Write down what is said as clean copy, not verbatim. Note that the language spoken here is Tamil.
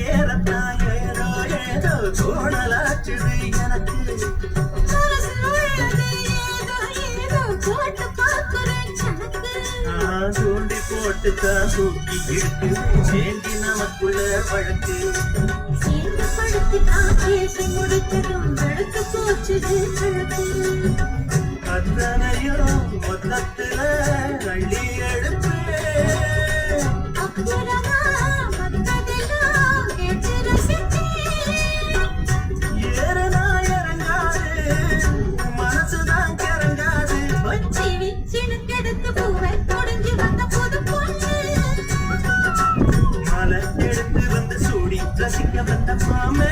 ஏறத்தான் ஏதோ ஏதோ தோணலாச்சுது எனக்கு தூண்டி போட்டுத்தான் தூக்கி இருக்கு சேர்ந்து நமக்குள்ள வழக்கு அத்தனையோ மொத்தத்துல அள்ளி எடுப்பு ஏறனா இறங்காது மனசுதான் கிறங்காது மலை எடுத்து வந்து சூடி ரசிக்க வந்த மாமே